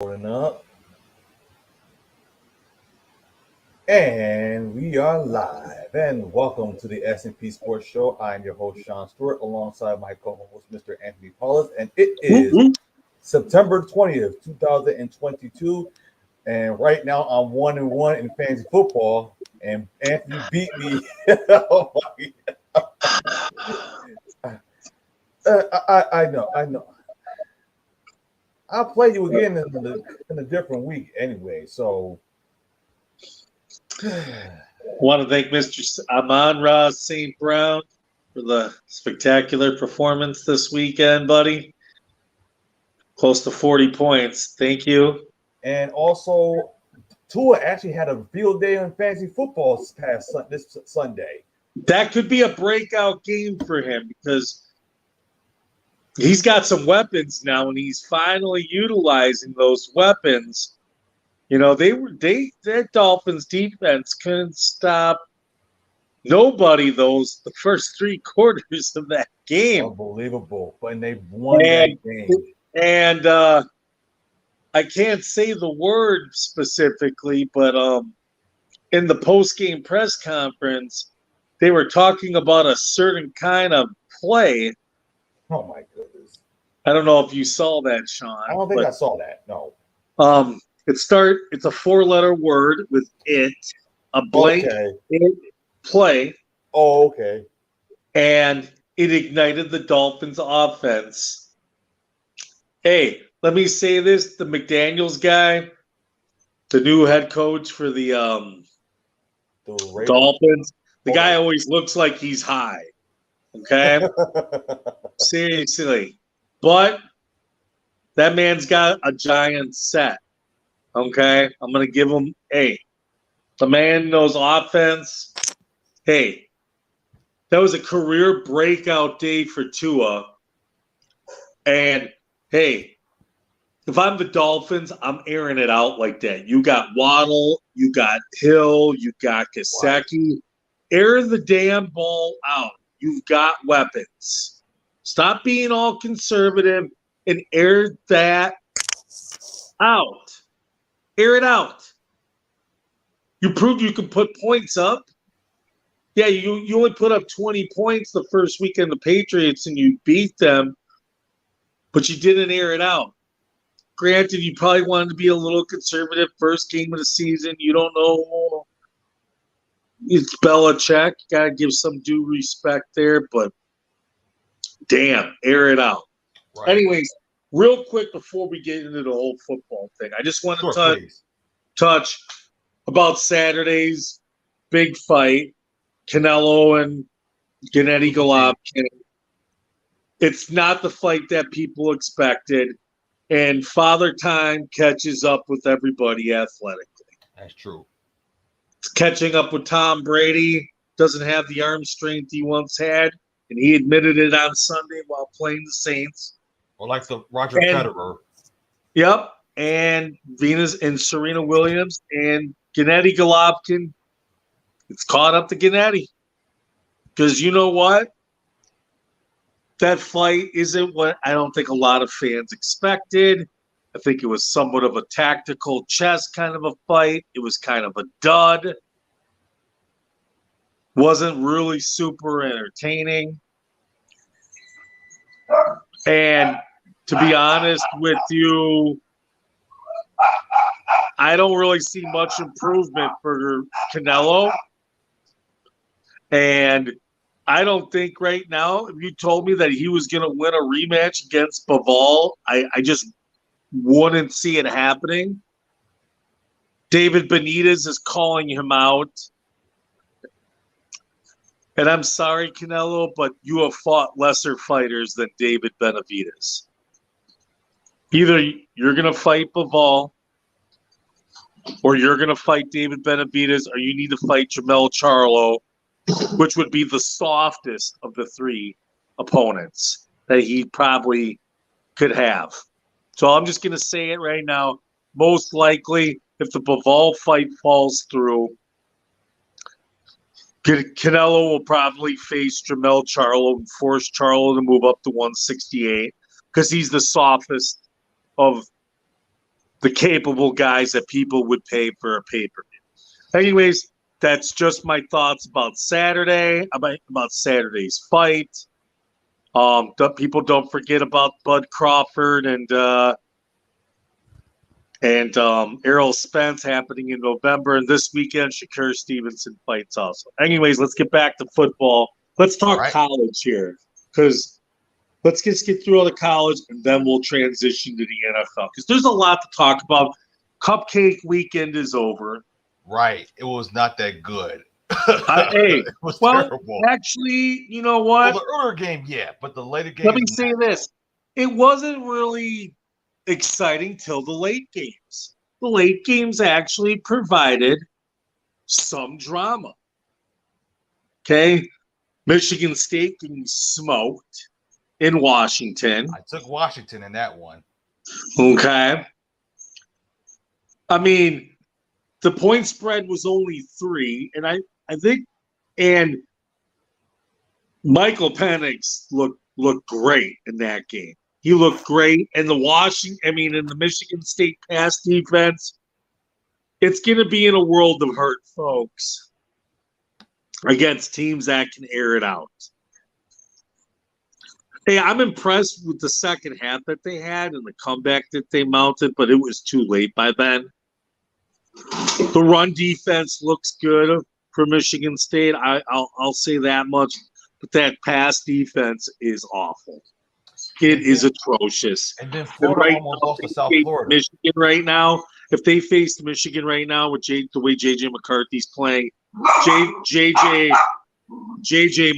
Rolling up. And we are live. And welcome to the S&P Sports Show. I'm your host, Sean Stewart, alongside my co-host, Mr. Anthony Paulus. And it is September 20th, 2022. And right now I'm 1-1 in fantasy football. And Anthony beat me. Oh my God. I know. I'll play you again in a different week anyway. So want to thank Mr. Amon-Ra St. Brown for the spectacular performance this weekend, buddy. Close to 40 points. Thank you. And also, Tua actually had a field day in fantasy football this Sunday. That could be a breakout game for him because he's got some weapons now, and he's finally utilizing those weapons. You know, that Dolphins defense couldn't stop nobody the first three quarters of that game. Unbelievable. When they won that game. And I can't say the word specifically, but in the post-game press conference, they were talking about a certain kind of play. Oh, my goodness. I don't know if you saw that, Sean. I don't think I saw that, no. It's a four-letter word with it, a blank it play. Oh, okay. And it ignited the Dolphins' offense. Hey, let me say this. The McDaniels guy, the new head coach for the Dolphins, the guy always looks like he's high. Okay? Seriously. But that man's got a giant set. Okay? I'm going to give him, the man knows offense. Hey, that was a career breakout day for Tua. And, hey, if I'm the Dolphins, I'm airing it out like that. You got Waddle, you got Hill, you got Gesicki. Wow. Air the damn ball out. You've got weapons. Stop being all conservative and air that out. Air it out. You proved you can put points up. Yeah, you only put up 20 points the first weekend the Patriots and you beat them, but you didn't air it out. Granted, you probably wanted to be a little conservative first game of the season. You don't know. It's Belichick. Got to give some due respect there, but damn, air it out. Right. Anyways, real quick before we get into the whole football thing, I just want to touch about Saturday's big fight, Canelo and Gennady Golovkin. It's not the fight that people expected, and Father Time catches up with everybody athletically. That's true. It's catching up with Tom Brady, doesn't have the arm strength he once had, and he admitted it on Sunday while playing the Saints. Or like the Roger Federer. Yep, and Venus and Serena Williams and Gennady Golovkin. It's caught up to Gennady. Because you know what? That fight isn't what I don't think a lot of fans expected. I think it was somewhat of a tactical chess kind of a fight. It was kind of a dud. Wasn't really super entertaining. And to be honest with you, I don't really see much improvement for Canelo. And I don't think right now, if you told me that he was going to win a rematch against Bivol, I just wouldn't see it happening. David Benitez is calling him out. And I'm sorry, Canelo, but you have fought lesser fighters than David Benavidez. Either you're going to fight Bivol, or you're going to fight David Benavidez, or you need to fight Jermell Charlo, which would be the softest of the three opponents that he probably could have. So I'm just going to say it right now. Most likely, if the Bivol fight falls through, Canelo will probably face Jermell Charlo and force Charlo to move up to 168 because he's the softest of the capable guys that people would pay for a pay-per-view. Anyways, that's just my thoughts about Saturday, about Saturday's fight. People don't forget about Bud Crawford and Errol Spence happening in November, and this weekend Shakur Stevenson fights also. Anyways, let's get back to football. Let's talk college here, because let's just get through all the college, and then we'll transition to the NFL, because there's a lot to talk about. Cupcake weekend is over. Right. It was not that good. It was terrible. Actually, you know what? Well, the earlier game, yeah, but the later game. Let me say this. It wasn't really exciting till the late games. The late games actually provided some drama. Okay? Michigan State getting smoked in Washington. I took Washington in that one. Okay. I mean, the point spread was only 3, and I think, and Michael Penix looked great in that game. He looked great, and in the Michigan State pass defense, it's going to be in a world of hurt, folks, against teams that can air it out. Hey, I'm impressed with the second half that they had and the comeback that they mounted, but it was too late by then. The run defense looks good for Michigan State. I'll say that much, but that pass defense is awful. It is atrocious. And then Florida almost lost to South Florida. Michigan right now, if they faced Michigan right now with the way JJ McCarthy's playing, JJ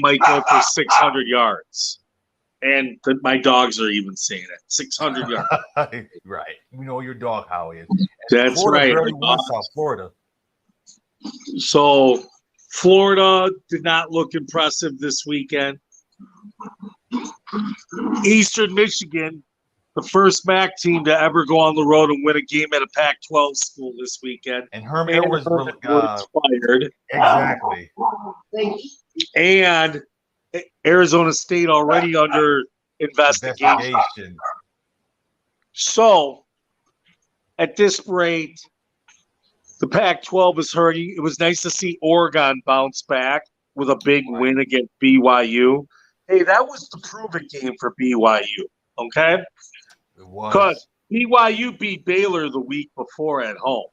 might go for 600 yards. And my dogs are even saying it. 600 yards. Right. You know your dog, Howie. And that's Florida right. Barely won South Florida. So Florida did not look impressive this weekend. Eastern Michigan, the first MAC team to ever go on the road and win a game at a Pac-12 school this weekend. And Herm Edwards was fired. Exactly. And Arizona State already under investigation. So, at this rate, the Pac-12 is hurting. It was nice to see Oregon bounce back with a big win against BYU. Hey, that was the prove-it game for BYU, okay? It was. Because BYU beat Baylor the week before at home,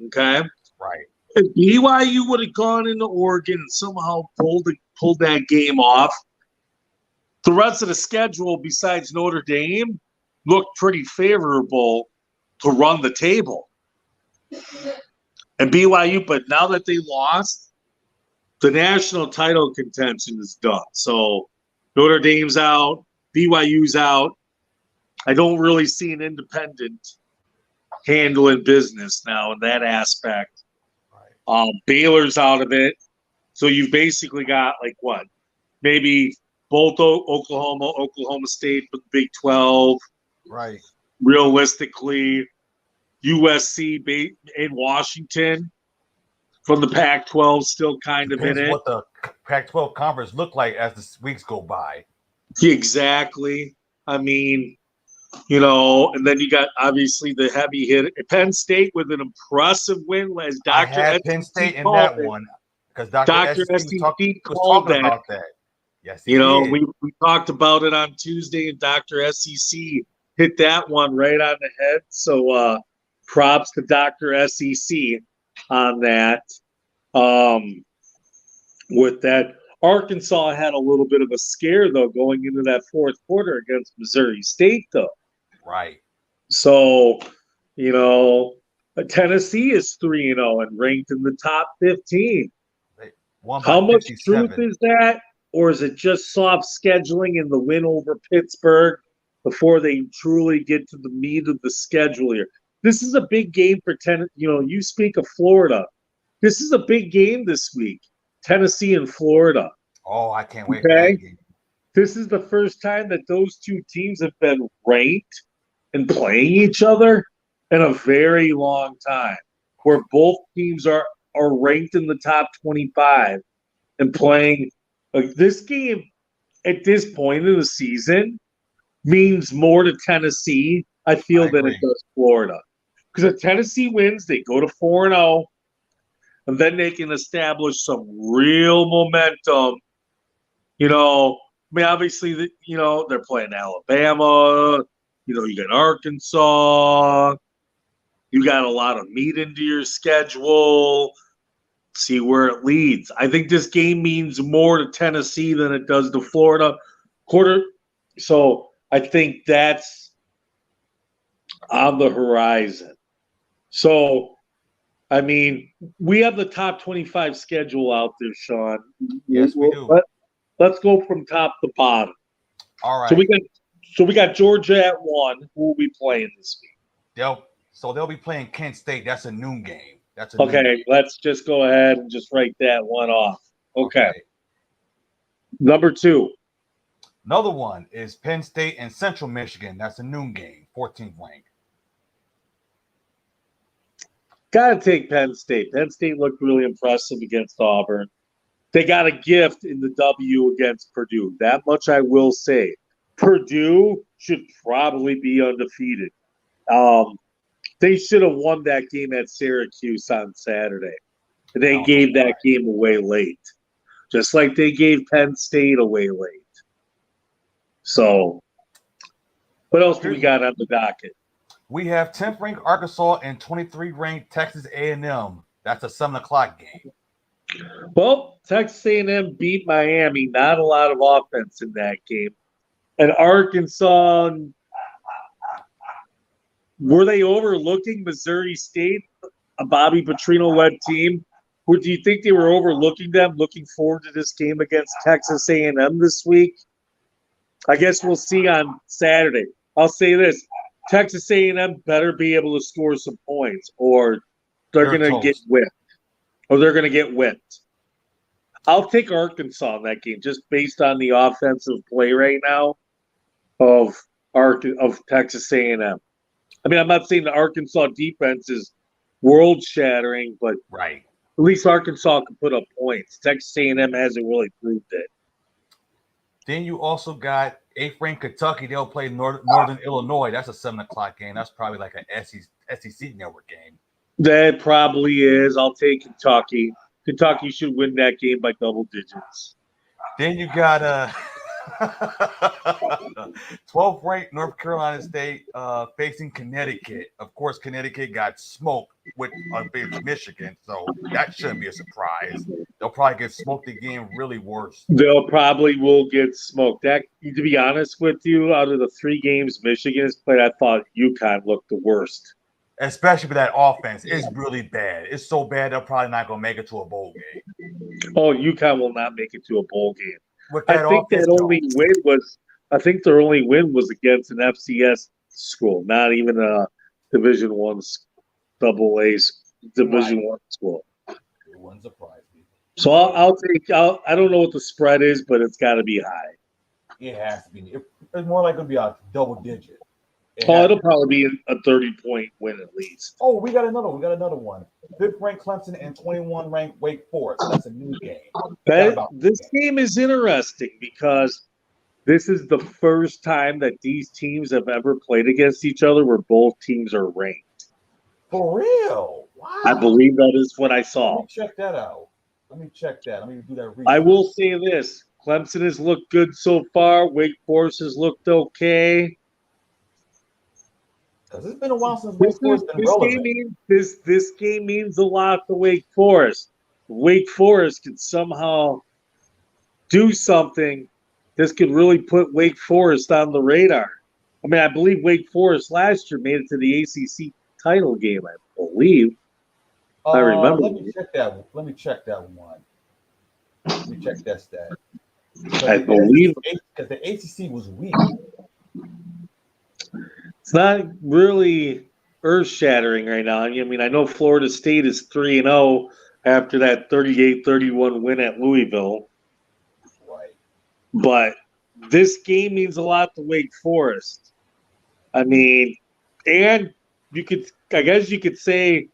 okay? Right. If BYU would have gone into Oregon and somehow pulled that game off, the rest of the schedule, besides Notre Dame, looked pretty favorable to run the table. And BYU, but now that they lost, the national title contention is done. So Notre Dame's out, BYU's out. I don't really see an independent handling business now in that aspect. Baylor's out of it. So you've basically got maybe both Oklahoma State for the Big 12. Right. Realistically, USC in Washington from the Pac-12 still kind of in it. What the Pac-12 conference look like as the weeks go by. Exactly. I mean, and then you got obviously the heavy hit. Penn State with an impressive win as Dr. I had Penn State in that one because Dr. SEC was talking about that. Yes, he did. We talked about it on Tuesday, and Dr. SEC hit that one right on the head. So props to Dr. SEC on that. With that, Arkansas had a little bit of a scare, though, going into that fourth quarter against Missouri State, though. Right. So, Tennessee is 3-0 and ranked in the top 15. How much truth is that? Or is it just soft scheduling and the win over Pittsburgh before they truly get to the meat of the schedule here? This is a big game for Tennessee. You speak of Florida. This is a big game this week. Tennessee and Florida. Oh, I can't wait for that game. This is the first time that those two teams have been ranked and playing each other in a very long time, where both teams are ranked in the top 25 and playing. This game at this point in the season means more to Tennessee, I feel, than it does Florida. Because if Tennessee wins, they go to 4-0, and then they can establish some real momentum. You know, I mean, obviously, they're playing Alabama. You got Arkansas. You got a lot of meat into your schedule. See where it leads. I think this game means more to Tennessee than it does to Florida. So I think that's on the horizon. So, I mean, we have the top 25 schedule out there, Sean. Yes, we do. Let's go from top to bottom. All right. So we got Georgia at 1. Who will be playing this week? They'll be playing Kent State. That's a noon game. Okay. Let's just go ahead and just write that one off. Okay. Number 2. Another one is Penn State and Central Michigan. That's a noon game, 14th ranked. Got to take Penn State. Penn State looked really impressive against Auburn. They got a gift in the W against Purdue. That much I will say. Purdue should probably be undefeated. They should have won that game at Syracuse on Saturday. They gave that game away late, just like they gave Penn State away late. So, what else do we got on the docket? We have 10th ranked Arkansas and 23 ranked Texas A&M. That's a 7 o'clock game. Well, Texas A&M beat Miami. Not a lot of offense in that game. And Arkansas, were they overlooking Missouri State, a Bobby Petrino-led team? Or do you think they were overlooking them, looking forward to this game against Texas A&M this week? I guess we'll see on Saturday. I'll say this. Texas A&M better be able to score some points or they're going to get whipped. I'll take Arkansas in that game just based on the offensive play right now of Texas A&M. I mean, I'm not saying the Arkansas defense is world-shattering, but right. At least Arkansas can put up points. Texas A&M hasn't really proved it. Then you also got 8th ranked Kentucky. They'll play Northern Illinois. That's a 7 o'clock game. That's probably like an SEC network game. That probably is. I'll take Kentucky. Kentucky should win that game by double digits. Then you got 12th ranked North Carolina State facing Connecticut. Of course, Connecticut got smoked with Michigan, so that shouldn't be a surprise. They'll probably get smoked again really worse. They'll probably will get smoked. To be honest with you, out of the 3 games Michigan has played, I thought UConn looked the worst. Especially with that offense. It's really bad. It's so bad they're probably not going to make it to a bowl game. Oh, UConn will not make it to a bowl game. I think their only win was against an FCS school, not even a Division I AA Division I school. It wouldn't surprise me. So I don't know what the spread is, but it's got to be high. It has to be. It's more likely to be a double digit. It'll probably be a 30-point win at least. Oh, we got another one. 5th ranked Clemson and 21 ranked Wake Forest. That's a new game. This game is interesting because this is the first time that these teams have ever played against each other where both teams are ranked. For real? Wow. I believe that is what I saw. Let me check that out. Let me do that research. I will say this. Clemson has looked good so far. Wake Forest has looked okay. Because it's been a while since Wake Forest has been relevant. This game means a lot to Wake Forest. Wake Forest could somehow do something. This could really put Wake Forest on the radar. I mean, I believe Wake Forest last year made it to the ACC title game, I believe. I remember. Let me check that one. Let me check that stat. I believe because the ACC was weak. It's not really earth-shattering right now. I mean, I know Florida State is 3-0 after that 38-31 win at Louisville. Right. But this game means a lot to Wake Forest. I mean, and I guess you could say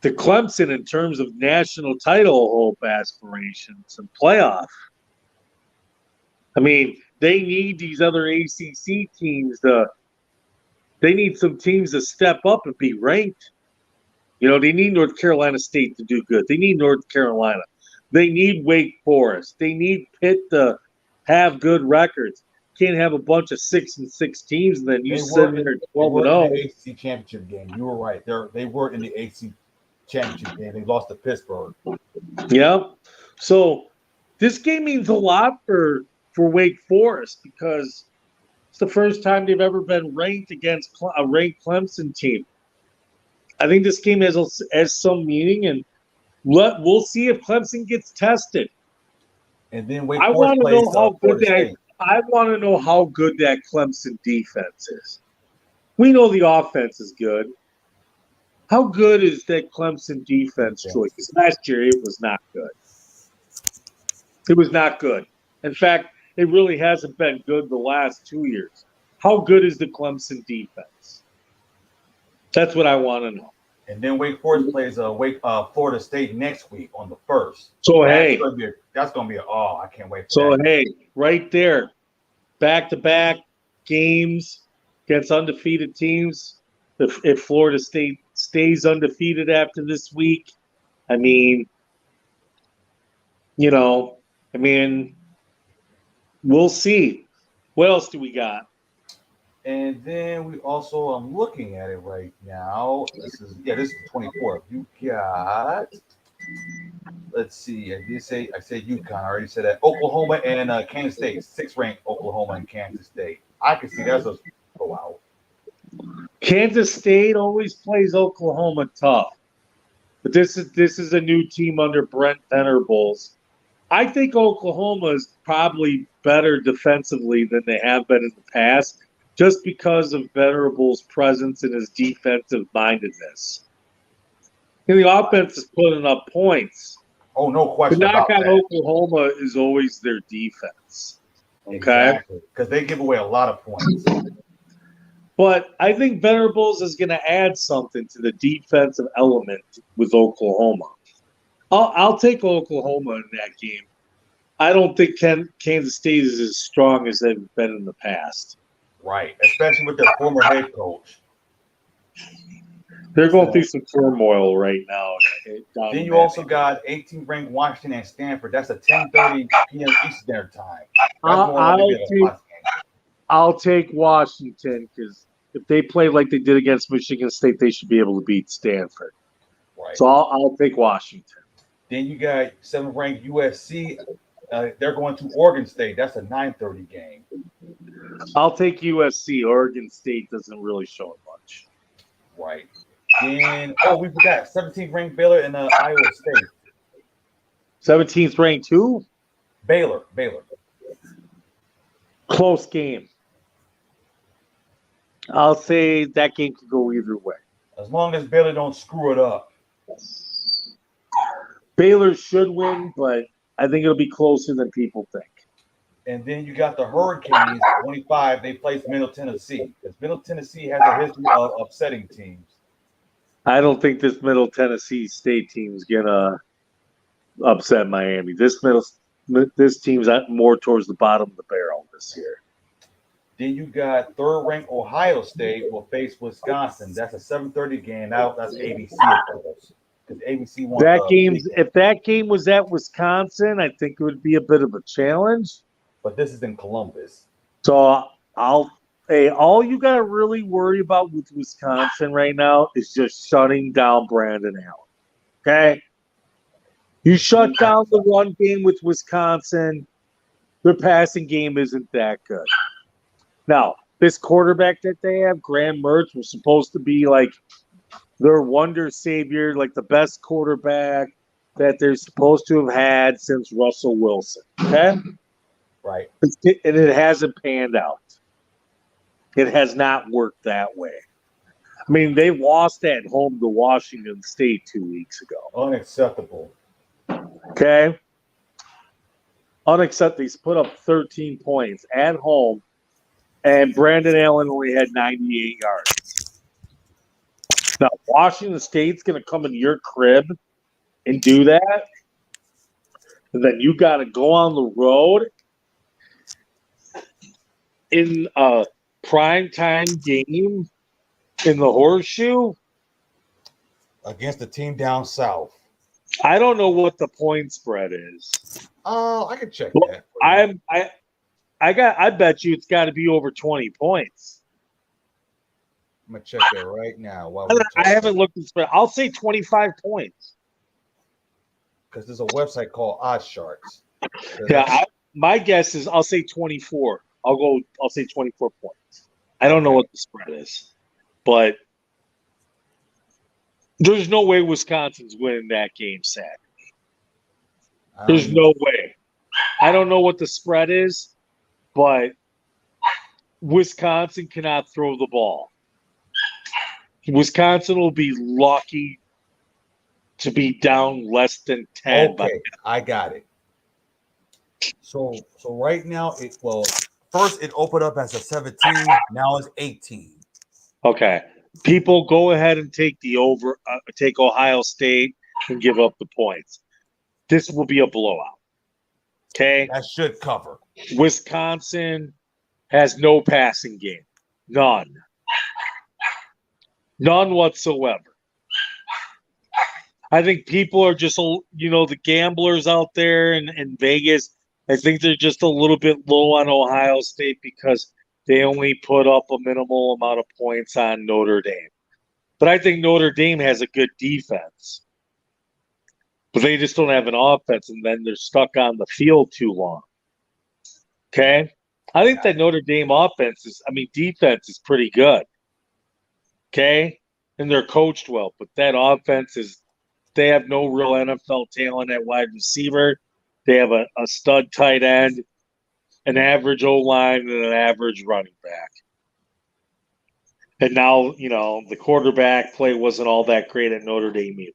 to Clemson in terms of national title hope aspirations and playoff. I mean, they need these other ACC teams to They need some teams to step up and be ranked. You know, they need North Carolina State to do good. They need North Carolina. They need Wake Forest. They need Pitt to have good records. Can't have a bunch of 6-6 teams and then you sit there at 12-0. The ACC championship game. You were right. They were in the ACC championship game. They lost to Pittsburgh. Yeah. So this game means a lot for Wake Forest because it's the first time they've ever been ranked against a ranked Clemson team. I think this game has some meaning, and we'll see if Clemson gets tested. And then Wake Forest plays Florida State. I want to know how good that Clemson defense is. We know the offense is good. How good is that Clemson defense, Troy? Because last year it was not good. It was not good. In fact, it really hasn't been good the last 2 years. How good is the Clemson defense? That's what I want to know. And then Wake Forest plays Florida State next week on the 1st. So, that's going to be I can't wait for that. Right there, back-to-back games against undefeated teams. If Florida State stays undefeated after this week, we'll see. What else do we got? And then we also, I'm looking at it right now. This is the 24th. You got, let's see. I said UConn. I already said that. Oklahoma and Kansas State. 6th ranked Oklahoma and Kansas State. I can see that's a go out. Kansas State always plays Oklahoma tough, but this is a new team under Brent Venables. I think Oklahoma is probably better defensively than they have been in the past, just because of Venables' presence and his defensive mindedness. And the offense is putting up points. Oh, no question. The knock on Oklahoma is always their defense. Okay, because they give away a lot of points. But I think Venables is going to add something to the defensive element with Oklahoma. I'll take Oklahoma in that game. I don't think Kansas State is as strong as they've been in the past. Right, especially with their former head coach. They're going through some turmoil right now. Then you also got 18th ranked Washington and Stanford. That's a 10:30 p.m. Eastern time. I'll take Washington because if they play like they did against Michigan State, they should be able to beat Stanford. Right. So I'll take Washington. Then you got 7th ranked USC. They're going to Oregon State. That's a 9:30 game. I'll take USC. Oregon State doesn't really show it much. Right. Then, we forgot 17th ranked Baylor and Iowa State. 17th ranked who? Baylor. Close game. I'll say that game could go either way. As long as Baylor don't screw it up. Baylor should win, but I think it'll be closer than people think. And then you got the Hurricanes, 25. They placed Middle Tennessee. Because Middle Tennessee has a history of upsetting teams. I don't think this Middle Tennessee State team's gonna upset Miami. This team's more towards the bottom of the barrel this year. Then you got 3rd ranked Ohio State will face Wisconsin. That's a 7:30 game. That's ABC, of course. Because ABC won if that game was at Wisconsin, I think it would be a bit of a challenge. But this is in Columbus. So all you got to really worry about with Wisconsin right now is just shutting down Brandon Allen. Okay? You shut down the run game with Wisconsin, their passing game isn't that good. Now, this quarterback that they have, Graham Mertz, was supposed to be like their wonder savior, like the best quarterback that they're supposed to have had since Russell Wilson. Okay? Right. And it hasn't panned out. It has not worked that way. I mean, they lost at home to Washington State 2 weeks ago. Unacceptable. Okay? Unacceptable. He's put up 13 points at home, and Brandon Allen only had 98 yards. Now, Washington State's going to come into your crib and do that, and then you got to go on the road in a primetime game In the horseshoe? against the team down south. I don't know what the point spread is. I can check Well, that. For you. I bet you it's got to be over 20 points. I'm gonna check that right now while I haven't looked at the spread. I'll say 25 points. because there's a website called OddsSharks. Yeah, my guess is I'll say 24. I'll say 24 points. I don't know what the spread is, but there's no way Wisconsin's winning that game Saturday. There's no way. I don't know what the spread is, but Wisconsin cannot throw the ball. Wisconsin will be lucky to be down less than 10. Okay, I got it. So right now, first it opened up as a 17, now it's 18. Okay. People go ahead and take the over, take Ohio State and give up the points. This will be a blowout. Okay. That should cover. Wisconsin has no passing game. None whatsoever. I think people are just, the gamblers out there in Vegas, I think they're just a little bit low on Ohio State because they only put up a minimal amount of points on Notre Dame. But I think Notre Dame has a good defense. But they just don't have an offense, and then they're stuck on the field too long. Okay? I think that Notre Dame defense is pretty good. Okay? And they're coached well. But that offense they have no real NFL talent at wide receiver. They have a stud tight end, an average O-line, and an average running back. And now, the quarterback play wasn't all that great at Notre Dame either.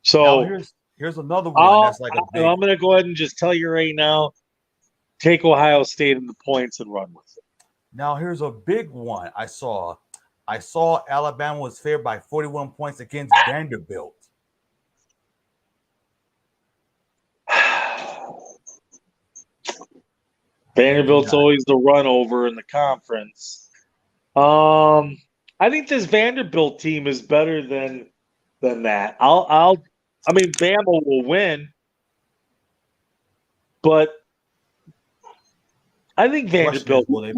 So now here's another one that's like a big. I'm going to go ahead and just tell you right now, take Ohio State in the points and run with it. Now here's a big one I saw. Alabama was favored by 41 points against Vanderbilt. Vanderbilt's always the run over in the conference. I think this Vanderbilt team is better than that. Bama will win, but I think Vanderbilt will win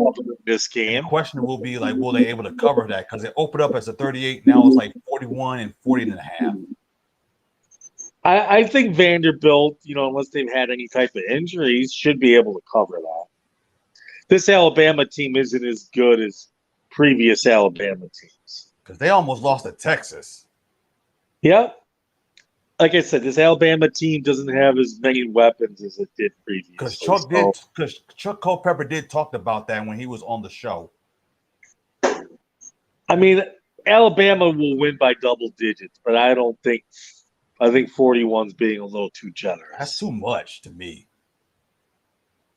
this game. The question will be will they able to cover that? Because it opened up as a 38, now it's like 41 and 40.5. I think Vanderbilt, unless they've had any type of injuries, should be able to cover that. This Alabama team isn't as good as previous Alabama teams. Because they almost lost to Texas. Yep. Like I said, this Alabama team doesn't have as many weapons as it did previously. Because Chuck Culpepper did talk about that when he was on the show. Alabama will win by double digits, but I think 41's being a little too generous. That's too much to me.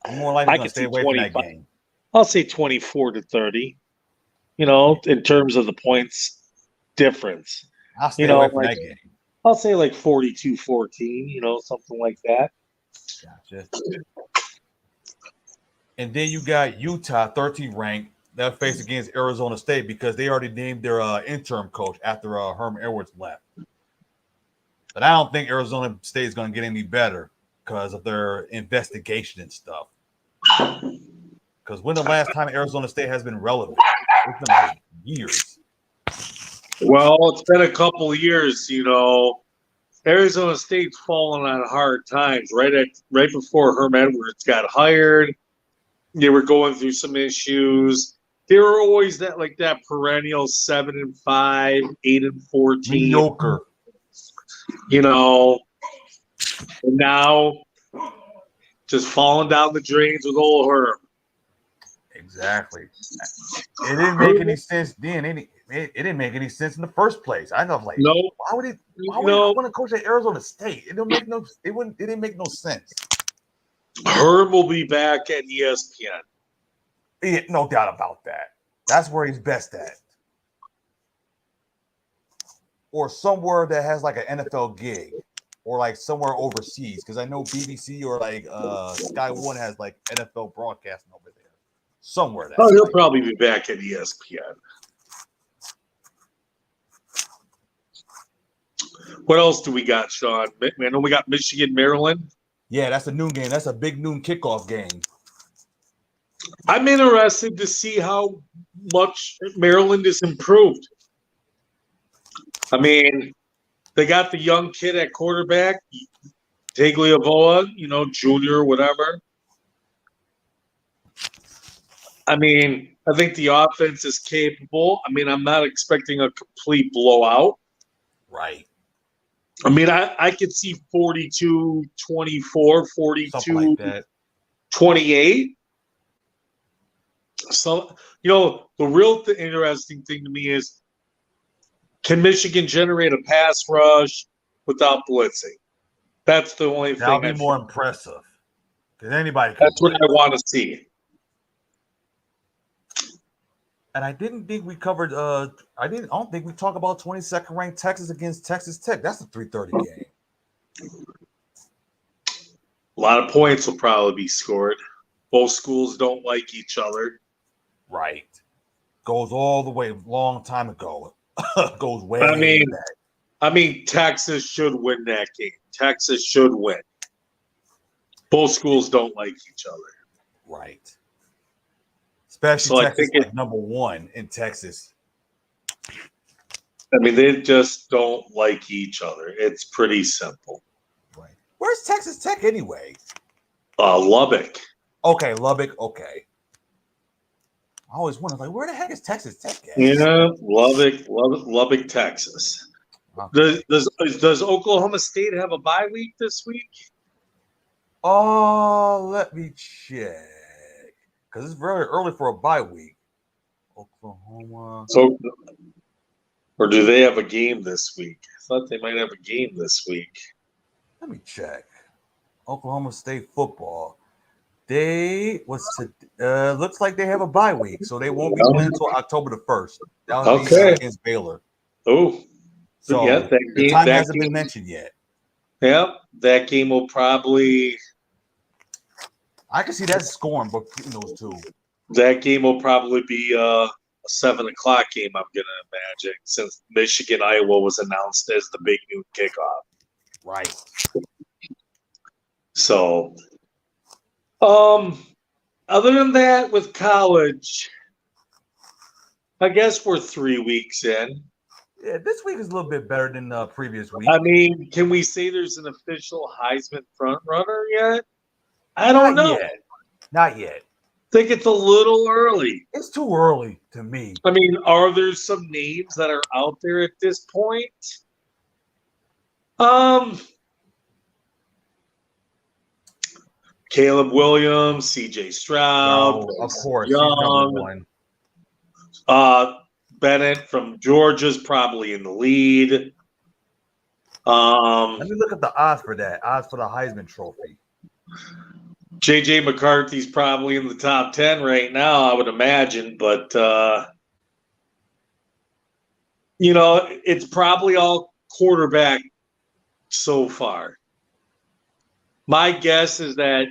I'm more likely to stay away from that game. I'll say 24-30. In terms of the points difference. I'll stay away from that game. I'll say 42-14, something like that. Gotcha. And then you got Utah, 13th ranked. They'll face against Arizona State because they already named their interim coach after Herman Edwards left. But I don't think Arizona State is going to get any better because of their investigation and stuff. Because when the last time Arizona State has been relevant? It's been years. Well, it's been a couple of years, Arizona State's fallen on hard times. Right before Herm Edwards got hired, they were going through some issues. They were always that perennial 7-5, 8-14. Mediocre. And now just falling down the drains with old Herm. Exactly. It didn't make any sense then. It didn't make any sense in the first place. I know, no. Why would he want to coach at Arizona State? It didn't make no sense. Herm will be back at ESPN. Yeah, no doubt about that. That's where he's best at. Or somewhere that has an NFL gig, or somewhere overseas. Because I know BBC or Sky One has NFL broadcasting over there. Somewhere. He'll probably be back at ESPN. What else do we got, Sean? I know we got Michigan, Maryland. Yeah, that's a noon game. That's a big noon kickoff game. I'm interested to see how much Maryland is improved. I mean, they got the young kid at quarterback, Tagliavoa, junior, whatever. I mean, I think the offense is capable. I mean, I'm not expecting a complete blowout. Right. I mean, I could see 42-24, 42-28. So, the real interesting thing to me is, can Michigan generate a pass rush without blitzing? That's the only thing. That'll be more impressive. Because anybody can. That's what I want to see. And I didn't think we covered. I don't think we talked about 22nd ranked Texas against Texas Tech. That's a 3:30 game. A lot of points will probably be scored. Both schools don't like each other. Right. Goes all the way long time ago. Goes way back. I mean, Texas should win that game. Texas should win. Both schools don't like each other. Right. Especially Texas like number one in Texas. I mean, they just don't like each other. It's pretty simple. Right. Where's Texas Tech anyway? Lubbock. Okay, Lubbock. Okay. I always wonder, where the heck is Texas Tech at? Yeah, Lubbock, Texas. Okay. Does Oklahoma State have a bye week this week? Oh, let me check. Because it's very early for a bye week. Oklahoma. So, or do they have a game this week? I thought they might have a game this week. Let me check. Oklahoma State football. Looks like they have a bye week, so they won't be playing until October the 1st. That would be against Baylor. Oh, so yeah, the time hasn't been mentioned yet. Yep, that game will probably. I can see that scoring between those two. That game will probably be a 7:00 game. I'm gonna imagine, since Michigan Iowa was announced as the big noon kickoff. Right. So. Other than that, with college, I guess we're 3 weeks in. Yeah, this week is a little bit better than the previous week. I mean, can we say there's an official Heisman front runner yet? I don't know. Not yet. I think it's a little early. It's too early to me. I mean, are there some names that are out there at this point? Caleb Williams, C.J. Stroud, of course, Young, Bennett from Georgia's probably in the lead. Let me look at the odds for that. Odds for the Heisman Trophy. J.J. McCarthy's probably in the top 10 right now, I would imagine. But, it's probably all quarterback so far. My guess is that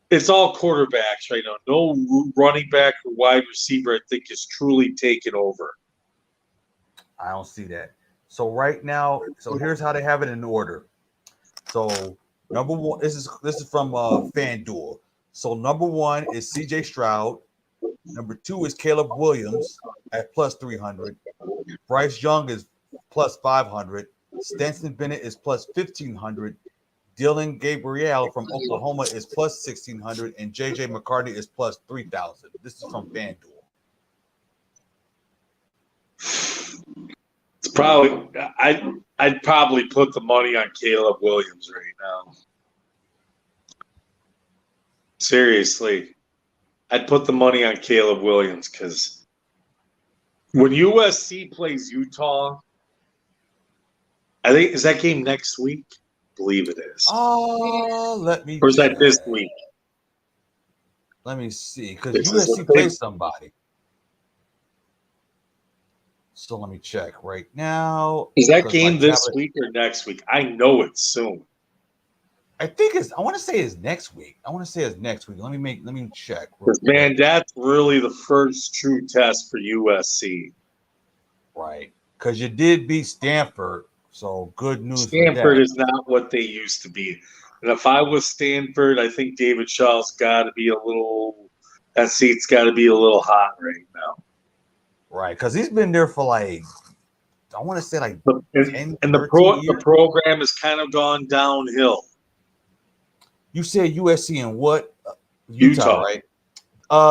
it's all quarterbacks right now. No running back or wide receiver, I think, is truly taken over. I don't see that. So right now, here's how they have it in order. So number one, this is from FanDuel. So number one is C.J. Stroud. Number two is Caleb Williams at plus 300. Bryce Young is plus 500. Stanton Bennett is plus 1,500. Dylan Gabriel from Oklahoma is plus 1,600. And J.J. McCarthy is plus 3,000. This is from FanDuel. It's probably I'd probably put the money on Caleb Williams right now. Seriously, I'd put the money on Caleb Williams because when USC plays Utah, I think is that game next week? I believe it is. Oh, let me. Or is that this week? Let me see, because USC plays somebody. So let me check right now. Is that game this week or next week? I know it's soon. I think it's. I want to say it's next week. Let me check. Man, that's really the first true test for USC. Right. because you did beat Stanford. So good news for Stanford that. is not what they used to be. And if I was Stanford, I think David Shaw's got to be that seat's got to be a little hot right now. Right, because he's been there for like, I want to say like 10, and 13 years. the program has kind of gone downhill. You said USC and what? Utah, right?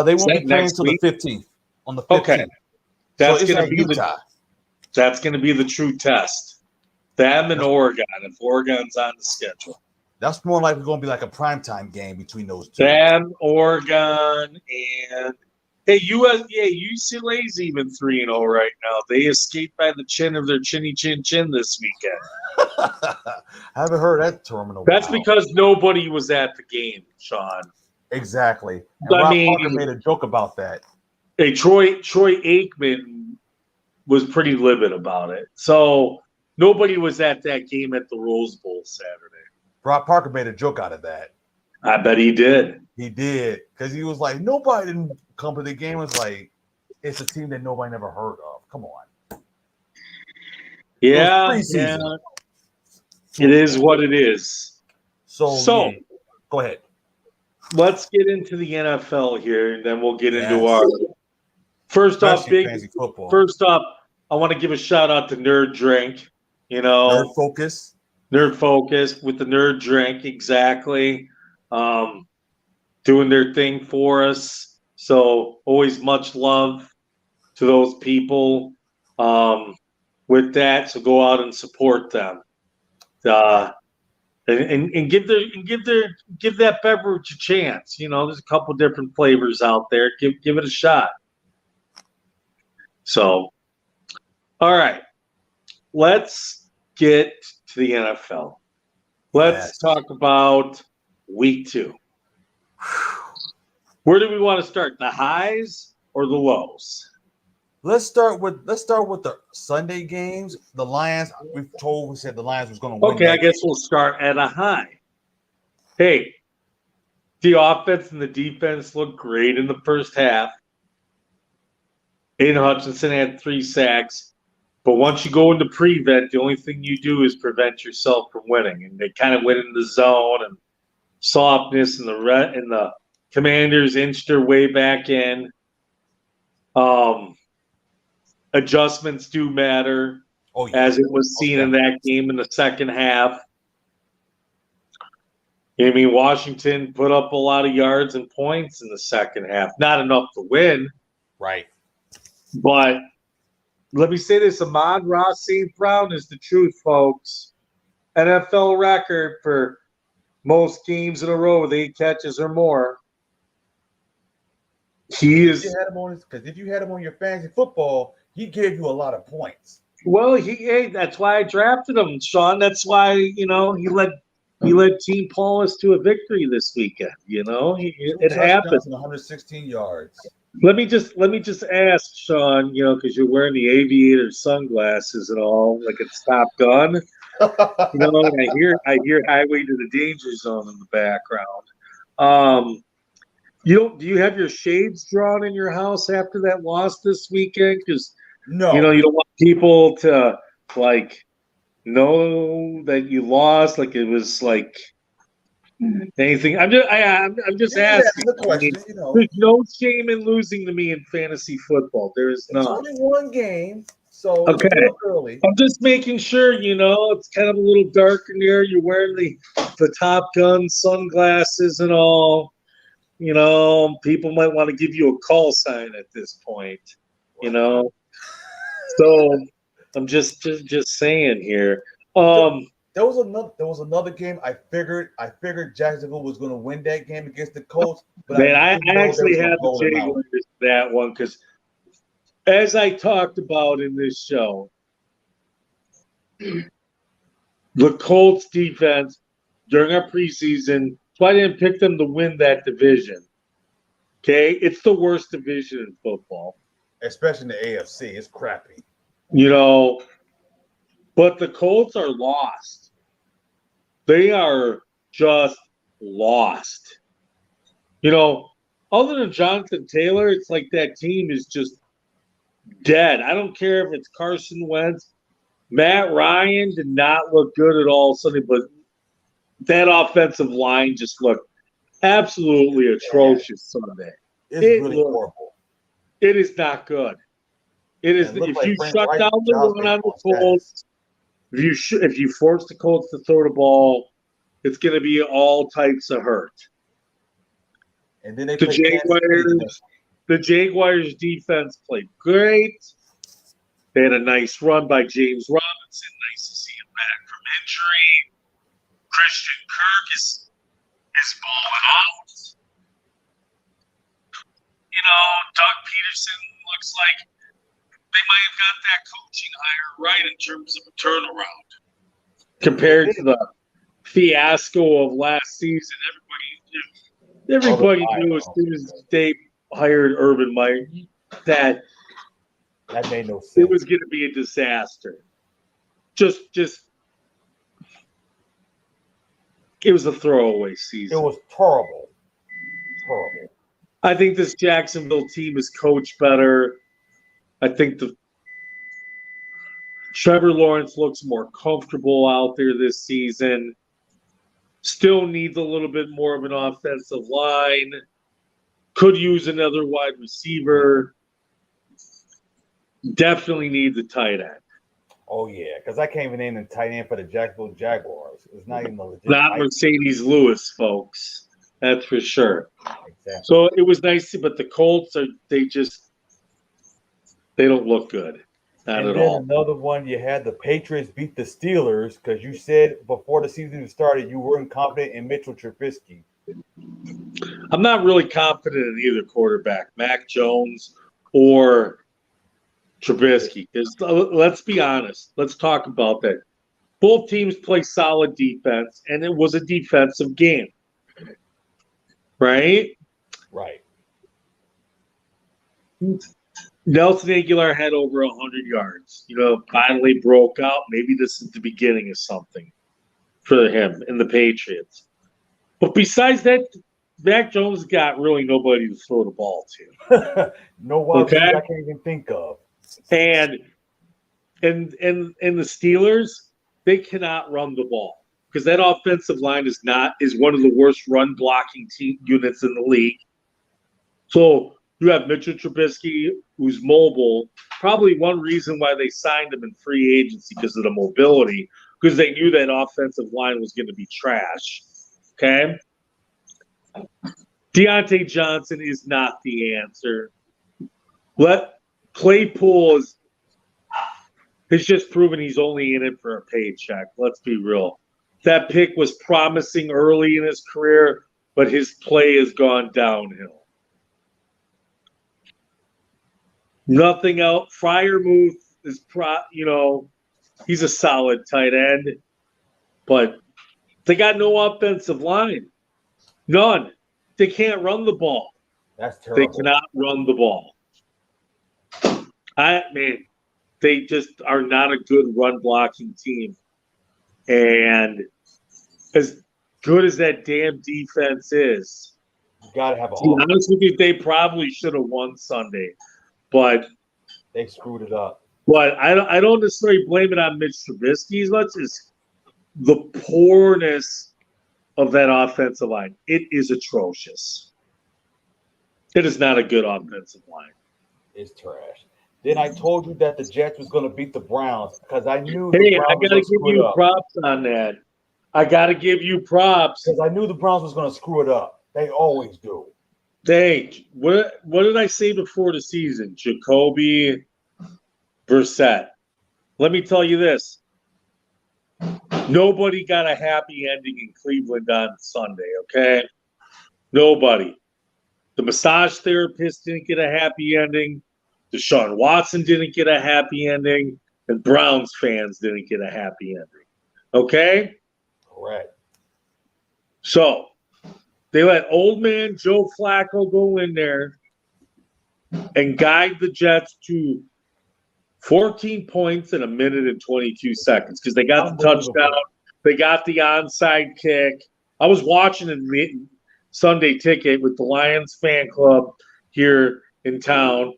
They won't be playing until the 15th. On the 15th. Okay, that's so going to be Utah. That's going to be the true test. Them and Oregon, if Oregon's on the schedule. That's more likely going to be like a primetime game between those two. Them, Oregon, and UCLA's even 3-0 right now. They escaped by the chin of their chinny chin chin this weekend. I haven't heard that term in a while. That's because nobody was at the game, Sean. Exactly. And Rob Parker made a joke about that. Hey, Troy Aikman was pretty livid about it. So nobody was at that game at the Rose Bowl Saturday. Rob Parker made a joke out of that. I bet he did. He did. Because he was like, nobody didn't come to the game. It's like, it's a team that nobody never heard of. Come on. Yeah. It is what it is. So yeah. Go ahead. Let's get into the NFL here, and then we'll get into our first off, I want to give a shout out to Nerd Drink. Nerd Focus with the Nerd Drink, exactly. Doing their thing for us. So always much love to those people. With that, so go out and support them. And give that beverage a chance. There's a couple different flavors out there. Give it a shot. So, all right, let's get to the NFL. Let's talk about week 2. Where do we want to start? The highs or the lows? Let's start with the Sunday games. The Lions, we said the Lions was going to win. Okay, I guess we'll start at a high. Hey, the offense and the defense looked great in the first half. Aiden Hutchinson had 3 sacks. But once you go into prevent, the only thing you do is prevent yourself from winning. And they kind of went in the zone and softness, and the Commanders inched their way back in. Adjustments do matter, as it was seen in that game in the second half. I mean, Washington put up a lot of yards and points in the second half. Not enough to win. Right. But let me say this, Amon-Ra St. Brown is the truth, folks. NFL record for most games in a row with 8 catches or more. He is. Because if you had him on your fantasy football, he gave you a lot of points. Well, that's why I drafted him, Sean. That's why, he led Team Paulus to a victory this weekend. It happened. 116 yards. Let me just ask, Sean, because you're wearing the aviator sunglasses and all, like it's Top Gun. And I hear Highway to the Danger Zone in the background. Do you have your shades drawn in your house after that loss this weekend? Because no, you don't want people to know that you lost, like it was like anything. I'm just asking. The question, There's no shame in losing to me in fantasy football. There is none. It's only one game, so okay. It's early. I'm just making sure, it's kind of a little dark in there. You're wearing the Top Gun sunglasses and all. People might want to give you a call sign at this point. So I'm just saying here. There was another game. I figured Jacksonville was going to win that game against the Colts. But I actually had to take that one because, as I talked about in this show, the Colts defense during our preseason. So I didn't pick them to win that division. Okay, it's the worst division in football, especially in the AFC. It's crappy. But the Colts are lost. They are just lost. Other than Jonathan Taylor, it's like that team is just dead. I don't care if it's Carson Wentz. Matt Ryan did not look good at all Sunday, but that offensive line just looked absolutely atrocious Sunday. It's really horrible. It is not good. It is. If you shut down the run on the Colts, if you force the Colts to throw the ball, it's going to be all types of hurt. And then they the Jaguars defense played great. They had a nice run by James Robinson. Nice to see him back from injury. Christian Kirk is balling out. You know, Doug Peterson looks like they might have got that coaching hire right in terms of a turnaround compared to the fiasco of last season. Everybody knew as soon as they hired Urban Meyer that made no sense. It was going to be a disaster. Just it was a throwaway season. It was terrible. Terrible. I think this Jacksonville team is coached better. I think Trevor Lawrence looks more comfortable out there this season. Still needs a little bit more of an offensive line. Could use another wide receiver. Definitely needs a tight end. Oh, yeah, because I can't even name the tight end for the Jacksonville Jaguars. It's not even a legit Not Mercedes Lewis, folks. That's for sure. Exactly. So it was nice, but the Colts they don't look good. Not at all. Another one, you had the Patriots beat the Steelers because you said before the season started you weren't confident in Mitchell Trubisky. I'm not really confident in either quarterback, Mac Jones or Trubisky. Let's be honest. Let's talk about that. Both teams play solid defense, and it was a defensive game. Right? Right. Nelson Aguilar had over 100 yards. Finally broke out. Maybe this is the beginning of something for him and the Patriots. But besides that, Mac Jones got really nobody to throw the ball to. No one I can't even think of. And the Steelers, they cannot run the ball because that offensive line is one of the worst run blocking units in the league. So you have Mitchell Trubisky, who's mobile. Probably one reason why they signed him in free agency because of the mobility, because they knew that offensive line was going to be trash. Okay? Deontay Johnson is not the answer. Claypool has just proven he's only in it for a paycheck. Let's be real. That pick was promising early in his career, but his play has gone downhill. Nothing else. Freiermuth is he's a solid tight end, but they got no offensive line. None. They can't run the ball. That's terrible. They cannot run the ball. They just are not a good run blocking team. And as good as that damn defense is, you gotta have to be honest with you, they probably should have won Sunday. But they screwed it up. But I don't necessarily blame it on Mitch Trubisky as much as the poorness of that offensive line. It is atrocious. It is not a good offensive line. It's trash. Then I told you that the Jets was going to beat the Browns because I knew. Hey, I got to give you props on that. I got to give you props because I knew the Browns was going to screw it up. They always do. What did I say before the season? Jacoby Brissett. Let me tell you this. Nobody got a happy ending in Cleveland on Sunday, okay? Nobody. The massage therapist didn't get a happy ending. Deshaun Watson didn't get a happy ending. And Browns fans didn't get a happy ending. Okay? Correct. So, they let old man Joe Flacco go in there and guide the Jets to 14 points in a minute and 22 seconds because they got the touchdown. They got the onside kick. I was watching a Sunday Ticket with the Lions fan club here in town.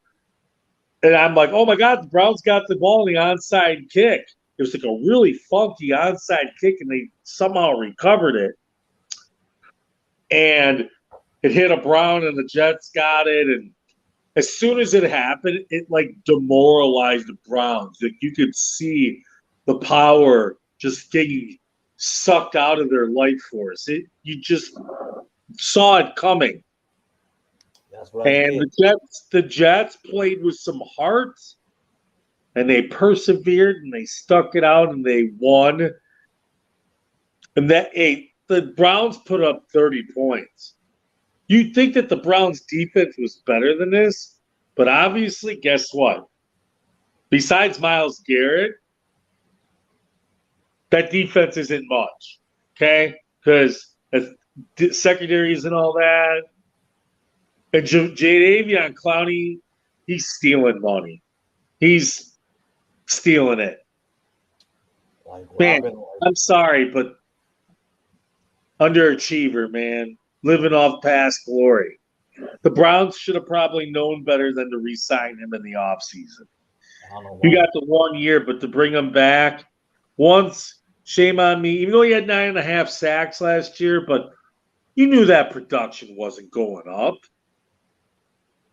And I'm like, oh my God, the Browns got the ball in the onside kick. It was like a really funky onside kick, and they somehow recovered it. And it hit a Brown, and the Jets got it. And as soon as it happened, it like demoralized the Browns. Like you could see the power just getting sucked out of their life force. You just saw it coming. That's what I And did. the Jets played with some heart, and they persevered, and they stuck it out, and they won. And the Browns put up 30 points. You'd think that the Browns' defense was better than this, but obviously, guess what? Besides Myles Garrett, that defense isn't much, okay? Because secondaries and all that. And Jadeveon Clowney, he's stealing money. He's stealing it. Like Man, Robin, I'm sorry, but underachiever, man. Living off past glory. The Browns should have probably known better than to re-sign him in the offseason. I don't know You why. got the 1 year, but to bring him back once, shame on me. Even though he had 9.5 sacks last year, but you knew that production wasn't going up.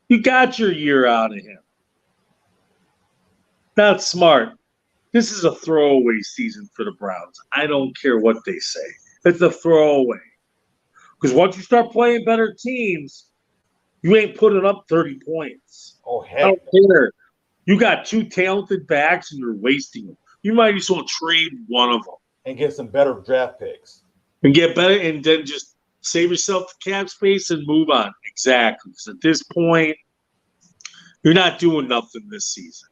You got your year out of him. Not smart. This is a throwaway season for the Browns. I don't care what they say. It's a throwaway. Because once you start playing better teams, you ain't putting up 30 points. Oh, I heck. don't care. You got two talented backs and you're wasting them. You might as well trade one of them And get some better draft picks. and get better and then just save yourself the cap space and move on. Exactly. Because at this point, you're not doing nothing this season.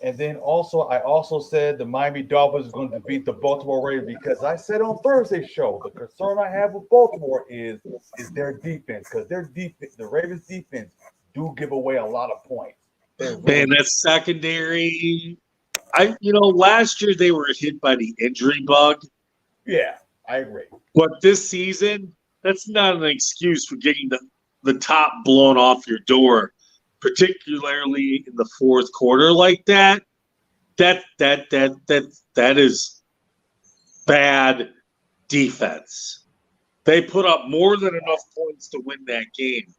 And then also, I also said the Miami Dolphins is going to beat the Baltimore Ravens because I said on Thursday's show, the concern I have with Baltimore is their defense, because their defense, the Ravens defense, do give away a lot of points. Man, that's secondary. Last year they were hit by the injury bug. Yeah, I agree. But this season, that's not an excuse for getting the top blown off your door, particularly in the fourth quarter like that. That is bad defense. They put up more than enough points to win that game.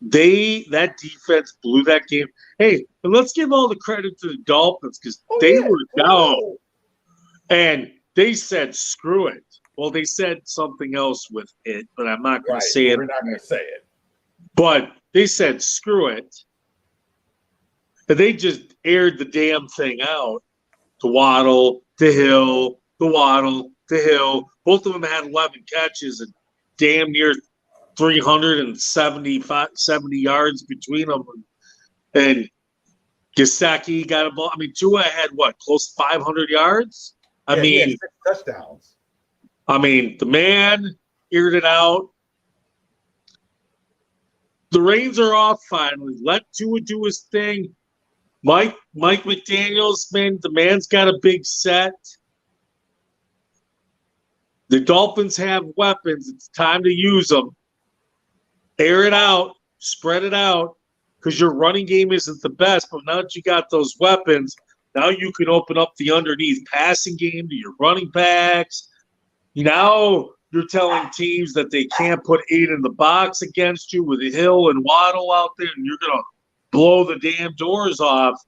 That defense blew that game. Hey, and let's give all the credit to the Dolphins because they were down and they said screw it. Well, they said something else with it, but I'm not going to say it. We're not going to say it. But they said screw it. And they just aired the damn thing out to Waddle, to Hill, to Waddle, to Hill. Both of them had 11 catches and damn near 370 yards between them. And Gesicki got a ball. I mean, Tua had close to 500 yards? He had 6 touchdowns. I mean, the man aired it out. The reins are off finally. Let Tua do his thing. Mike McDaniels, man, the man's got a big set. The Dolphins have weapons. It's time to use them. Air it out. Spread it out. Because your running game isn't the best, but now that you got those weapons, now you can open up the underneath passing game to your running backs. Now you're telling teams that they can't put 8 in the box against you with Hill and Waddle out there, and you're going to blow the damn doors off.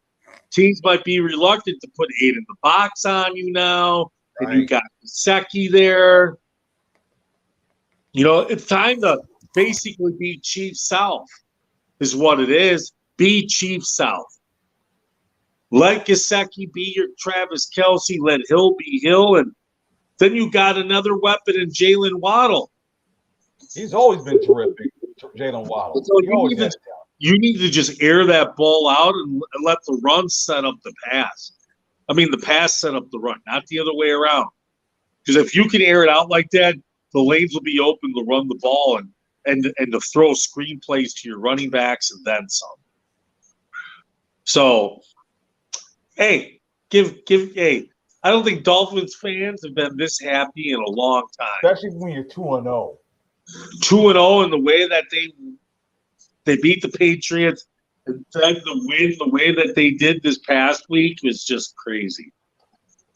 Teams might be reluctant to put 8 in the box on you now, and you got Gesicki there. It's time to basically be Chief South is what it is. Be Chief South. Let Gesicki be your Travis Kelce. Let Hill be Hill, and then you got another weapon in Jalen Waddle. He's always been terrific, Jalen Waddle. So you need to just air that ball out and let the run set up the pass. I mean, the pass set up the run, not the other way around. Because if you can air it out like that, the lanes will be open to run the ball and to throw screenplays to your running backs and then some. So, hey, I don't think Dolphins fans have been this happy in a long time. Especially when you're 2-0. 2-0 in the way that they beat the Patriots. And then the way that they did this past week was just crazy.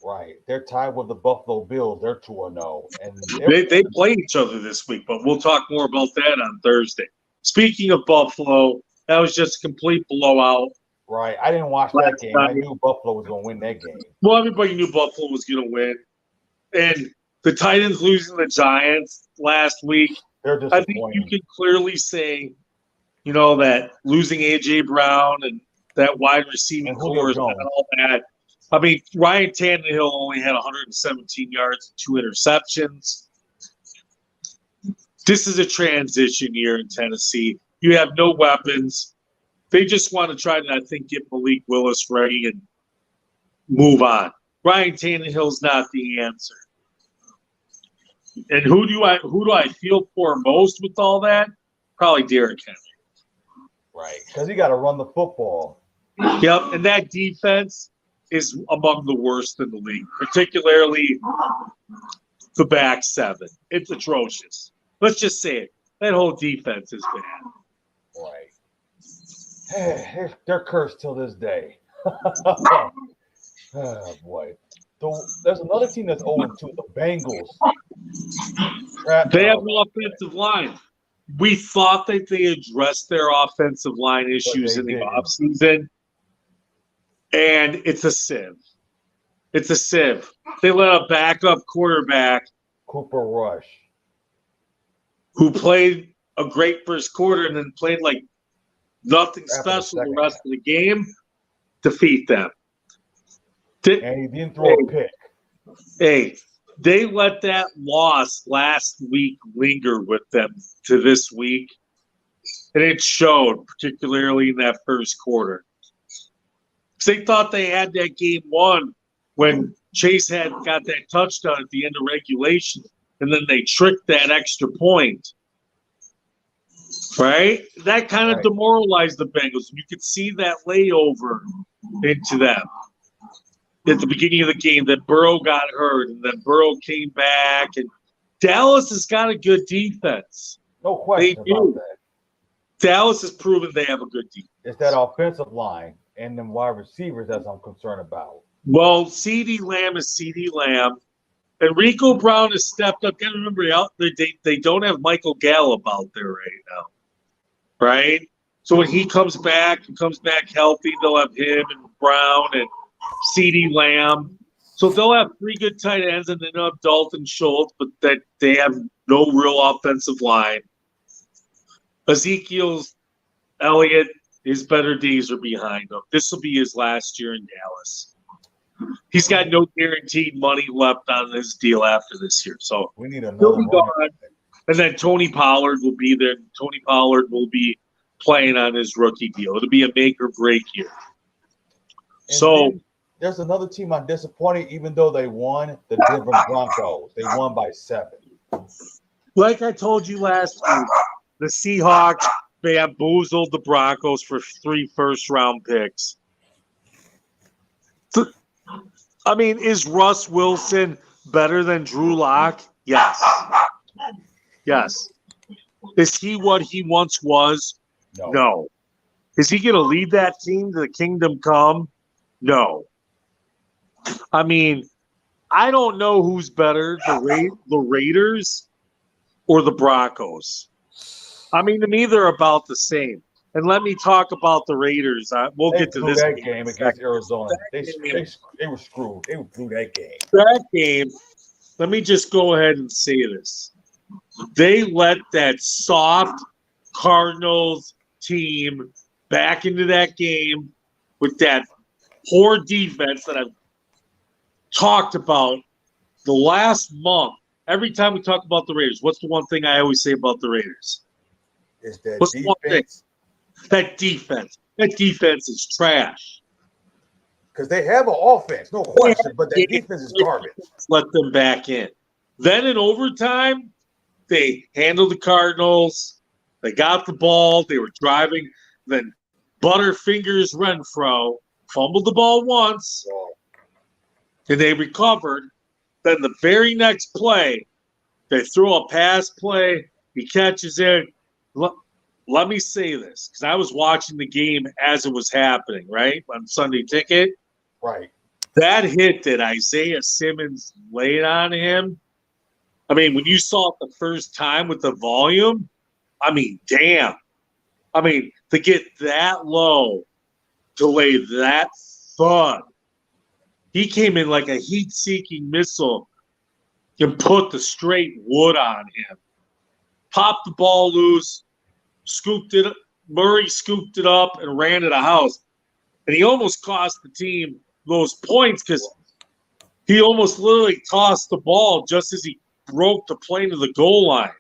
Right. They're tied with the Buffalo Bills. They're 2-0. And They play each other this week, but we'll talk more about that on Thursday. Speaking of Buffalo, that was just a complete blowout. right. I didn't watch that game. I knew Buffalo was going to win that game. Well, everybody knew Buffalo was going to win. And the Titans losing the Giants last week, They're I think disappointing. you can clearly say, that losing A.J. Brown and that wide receiving And Julio core Jones. and all that. I mean, Ryan Tannehill only had 117 yards and 2 interceptions. This is a transition year in Tennessee. You have no weapons. They just want to try to, I think, get Malik Willis ready and move on. Ryan Tannehill's not the answer. And who do I feel for most with all that? Probably Derrick Henry. Right. Because you got to run the football. Yep, and that defense is among the worst in the league, particularly the back seven. It's atrocious. Let's just say it. That whole defense is bad. Right. They're cursed till this day. Oh, boy. There's another team that's 0-2, the Bengals. They have no offensive line. We thought that they addressed their offensive line issues in the offseason, and it's a sieve. It's a sieve. They let a backup quarterback, Cooper Rush, who played a great first quarter and then played like nothing special the rest of the game, defeat them. And he didn't throw a pick. Hey, they let that loss last week linger with them to this week, and it showed, particularly in that first quarter. They thought they had that game won when Chase had got that touchdown at the end of regulation, and then they tricked that extra point. Right? That kind of demoralized the Bengals. You could see that layover into them at the beginning of the game, that Burrow got hurt, and then Burrow came back. And Dallas has got a good defense. No question about that. Dallas has proven they have a good defense. It's that offensive line and them wide receivers that I'm concerned about. Well, CeeDee Lamb is CeeDee Lamb. And Rico Brown has stepped up. Got to remember, they don't have Michael Gallup out there right now. Right? So when he comes back healthy, they'll have him and Brown and CeeDee Lamb. So they'll have 3 good tight ends, and then they'll have Dalton Schultz, but that they have no real offensive line. Ezekiel Elliott, his better days are behind him. This will be his last year in Dallas. He's got no guaranteed money left on his deal after this year. So we need another one. And then Tony Pollard will be there. Tony Pollard will be playing on his rookie deal. It'll be a make or break year. And so there's another team I'm disappointed, even though they won, the Denver Broncos. They won by 7. Like I told you last week, the Seahawks bamboozled the Broncos for 3 first-round picks. I mean, is Russ Wilson better than Drew Lock? Yes. Yes. Is he what he once was? No. Is he going to lead that team to the kingdom come? No. I mean, I don't know who's better, the Raiders or the Broncos. I mean, to me, they're about the same. And let me talk about the Raiders. We'll get to this game against Arizona. They were screwed. They blew that game. That game, let me just go ahead and say this. They let that soft Cardinals team back into that game with that poor defense that I've talked about the last month. Every time we talk about the Raiders, what's the one thing I always say about the Raiders? It's that what's defense. That defense. That defense is trash. Because they have an offense, no question, but that defense is garbage. Let them back in. Then in overtime, they handled the Cardinals. They got the ball. They were driving. Then Butterfingers Renfro fumbled the ball once, and they recovered. Then the very next play, they throw a pass play. He catches it. let me say this, because I was watching the game as it was happening, right, on Sunday Ticket. Right. That hit that Isaiah Simmons laid on him, I mean, when you saw it the first time with the volume, I mean, damn. I mean, to get that low, to lay that thud, he came in like a heat-seeking missile and put the straight wood on him. Popped the ball loose, scooped it. Murray scooped it up and ran to the house. And he almost cost the team those points because he almost literally tossed the ball just as he broke the plane to the goal line.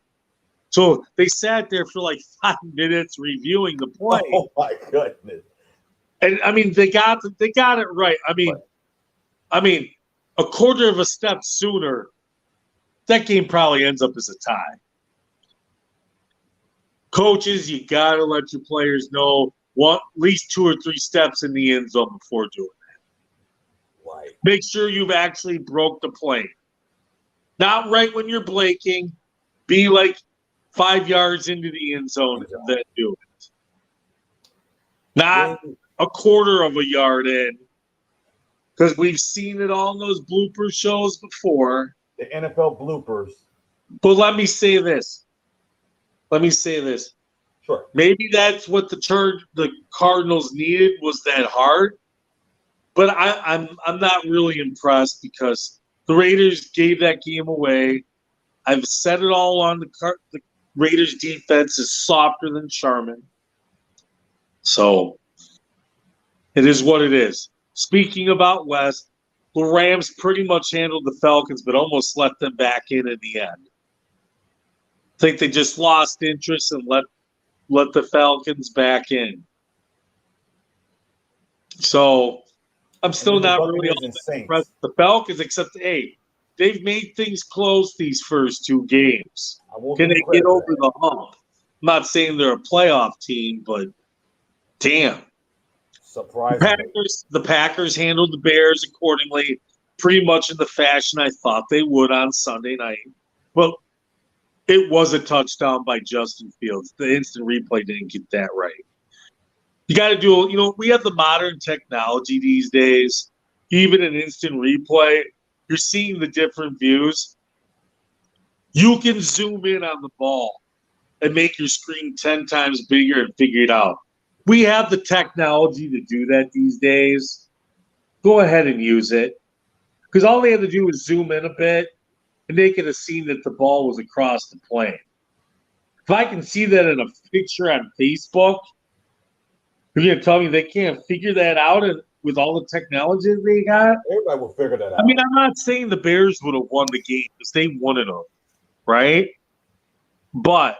So they sat there for like 5 minutes reviewing the play. Oh my goodness! And I mean, they got it right. I mean, a quarter of a step sooner, that game probably ends up as a tie. Coaches, you got to let your players know at least 2 or 3 steps in the end zone before doing that. Right. Make sure you've actually broke the plane. Not right when you're blanking. Be like 5 yards into the end zone and then do it. Not a quarter of a yard in, because we've seen it all in those blooper shows before. The NFL bloopers. But let me say this. Sure. Maybe that's what the Cardinals needed, was that hard. But I'm not really impressed because the Raiders gave that game away. I've said it all on the Raiders defense is softer than Charmin. So it is what it is. Speaking about West, the Rams pretty much handled the Falcons, but almost let them back in the end. I think they just lost interest and let the Falcons back in. So I'm still not really impressed with the Falcons, except, hey, they've made things close these first 2 games. Can they get over the hump? I'm not saying they're a playoff team, but damn. Surprisingly. The Packers handled the Bears accordingly, pretty much in the fashion I thought they would on Sunday night. Well, it was a touchdown by Justin Fields. The instant replay didn't get that right. You got to do, we have the modern technology these days. Even an instant replay, you're seeing the different views. You can zoom in on the ball and make your screen 10 times bigger and figure it out. We have the technology to do that these days. Go ahead and use it. Because all they had to do was zoom in a bit, and they could have seen that the ball was across the plane. If I can see that in a picture on Facebook, you're going to tell me they can't figure that out with all the technology they got? Everybody will figure that out. I mean, I'm not saying the Bears would have won the game because they wanted them, right? But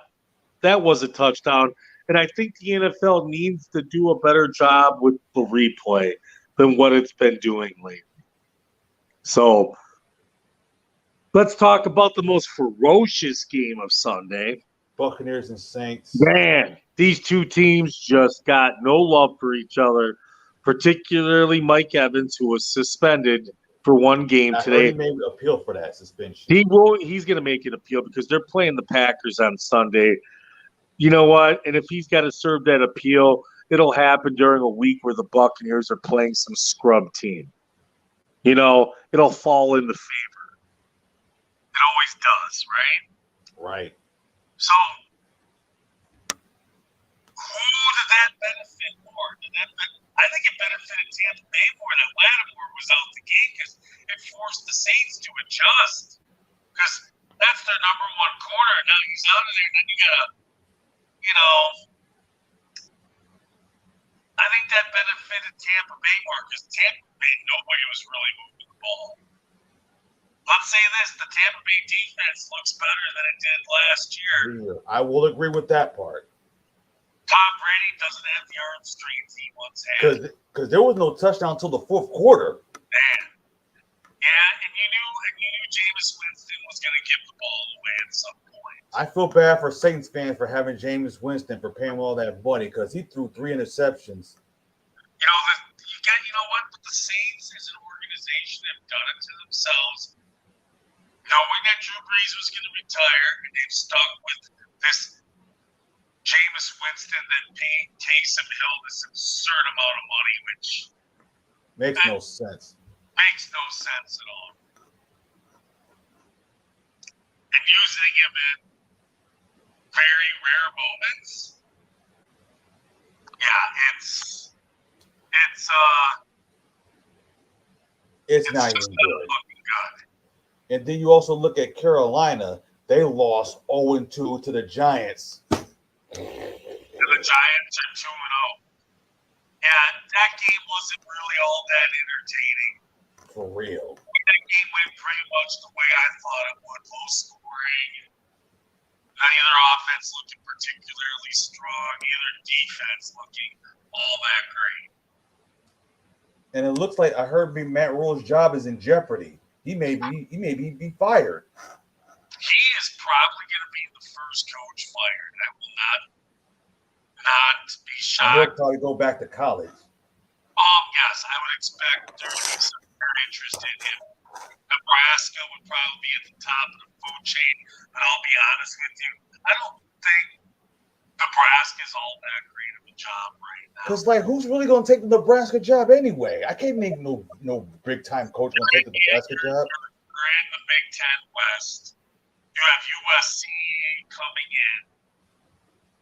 that was a touchdown. And I think the NFL needs to do a better job with the replay than what it's been doing lately. So let's talk about the most ferocious game of Sunday. Buccaneers and Saints. Man, these 2 teams just got no love for each other, particularly Mike Evans, who was suspended for 1 game today. He made an appeal for that suspension. He's going to make an appeal because they're playing the Packers on Sunday. You know what? And if he's got to serve that appeal, it'll happen during a week where the Buccaneers are playing some scrub team. It'll fall into favor. It always does, right? Right. So, who did that benefit more? I think it benefited Tampa Bay more that Lattimore was out the gate because it forced the Saints to adjust. Because that's their number 1 corner. Now he's out of there, and then you got to, I think that benefited Tampa Bay more because Tampa Bay, nobody was really moving the ball. Let's say this, the Tampa Bay defense looks better than it did last year. I will agree with that part. Tom Brady doesn't have the arm strength he once had. Because there was no touchdown until the 4th quarter. Man. Yeah, and you knew Jameis Winston was going to give the ball away at some point. I feel bad for Saints fans for having Jameis Winston for paying all that money because he threw 3 interceptions. You know what? But the Saints as an organization have done it to themselves. Knowing that Drew Brees was going to retire, and they've stuck with this Jameis Winston, then Taysom Hill this absurd amount of money, which makes no sense. Makes no sense at all. And using him in very rare moments. Yeah, it's not just even not good. looking good. And then you also look at Carolina. They lost 0-2 to the Giants. And the Giants are 2-0. Yeah, that game wasn't really all that entertaining. For real. That game went pretty much the way I thought it would. Low scoring. Neither offense looking particularly strong. Neither defense looking all that great. And it looks like I heard Matt Rule's job is in jeopardy. He may be fired. He is probably going to be the first coach fired. I will not be shocked. He'll probably go back to college. Yes, I would expect there to be some interest in him. Nebraska would probably be at the top of the food chain. And I'll be honest with you, I don't think Nebraska's all that great of a job right now. Because, like, who's really going to take the Nebraska job anyway? I can't think no big-time coach going to take the Nebraska job. You're in the Big Ten West. You have USC coming in.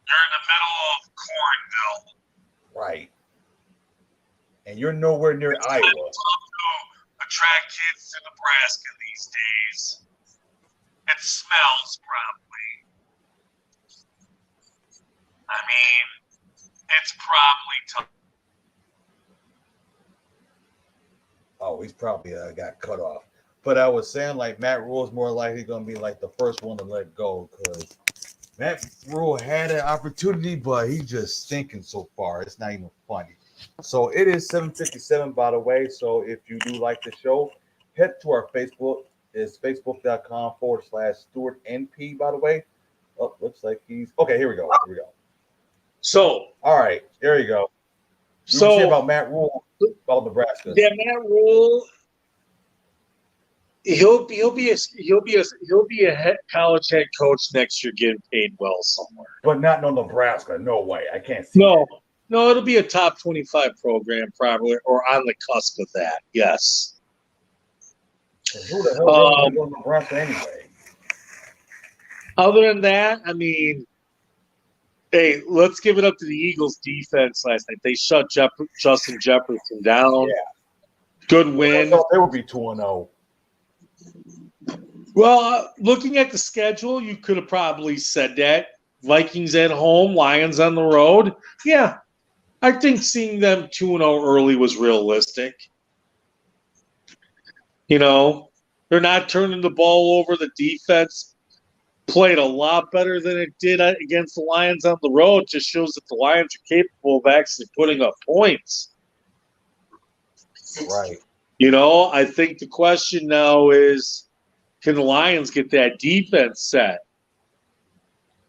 You're in the middle of Cornville. Right. And you're nowhere near Iowa. It's tough to attract kids to Nebraska these days. It smells probably. I mean, it's probably tough. Oh, he's probably got cut off. But I was saying, like, Matt Rule's more likely going to be, like, the first one to let go because Matt Rule had an opportunity, but he's just stinking so far. It's not even funny. So it is 7:57, by the way. So if you do like the show, head to our Facebook. It's facebook.com/StewartNP, by the way. Oh, looks like he's okay. Here we go. So, all right, there you go. So about Matt Rule, about Nebraska. Yeah, Matt Rule. He'll be a college head coach next year, getting paid well somewhere. But not no Nebraska. No way. I can't see. No, it'll be a top 25 program probably, or on the cusp of that. Yes. Who the hell is going to Nebraska anyway? Other than that, I mean, hey, let's give it up to the Eagles' defense last night. They shut Justin Jefferson down. Yeah. Good win. I thought they would be 2-0. Well, looking at the schedule, you could have probably said that. Vikings at home, Lions on the road. Yeah, I think seeing them 2-0 early was realistic. You know, they're not turning the ball over. The defense played a lot better than it did against the Lions on the road. It just shows that the Lions are capable of actually putting up points. Right. You know, I think the question now is, can the Lions get that defense set?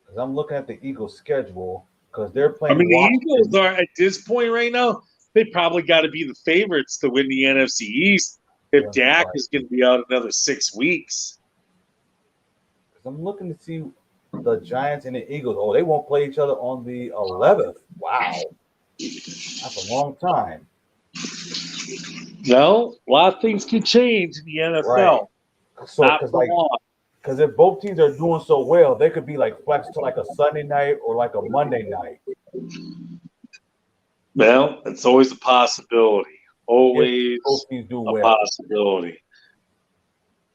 Because I'm looking at the Eagles' schedule because they're playing. I mean, the Eagles are at this point right now. They probably got to be the favorites to win the NFC East if Dak is going to be out another 6 weeks. I'm looking to see the Giants and the Eagles. Oh, they won't play each other on the 11th. Wow, that's a long time. No, a lot of things can change in the NFL. Right. So, because if both teams are doing so well, they could be like flexed to like a Sunday night or like a Monday night. Well, it's always a possibility. Always both teams do a possibility.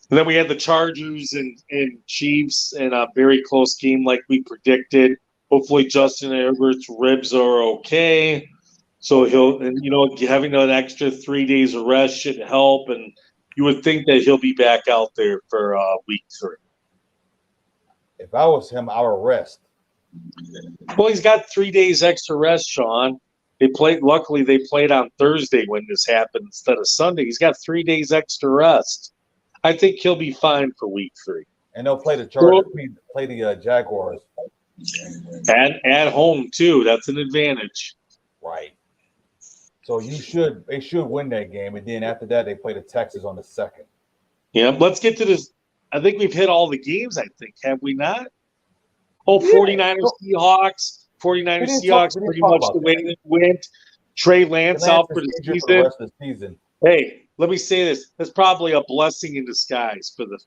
And then we had the Chargers and Chiefs in a very close game like we predicted. Hopefully Justin Herbert's ribs are okay. So having that extra 3 days of rest should help. And you would think that he'll be back out there for week 3. If I was him, I would rest. Well, he's got 3 days extra rest, Sean. Luckily, they played on Thursday when this happened instead of Sunday. He's got 3 days extra rest. I think he'll be fine for week 3. And they'll play the Chargers, play the Jaguars. At home, too. That's an advantage. Right. So they should win that game. And then after that, they play the Texans on the 2nd. Yeah, let's get to this. I think we've hit all the games, have we not? Oh, 49ers, Seahawks, 49ers We didn't Seahawks talk pretty much about the way that. it went. Trey Lance out for the injured season. for the rest of the season. Hey, let me say this. That's probably a blessing in disguise for the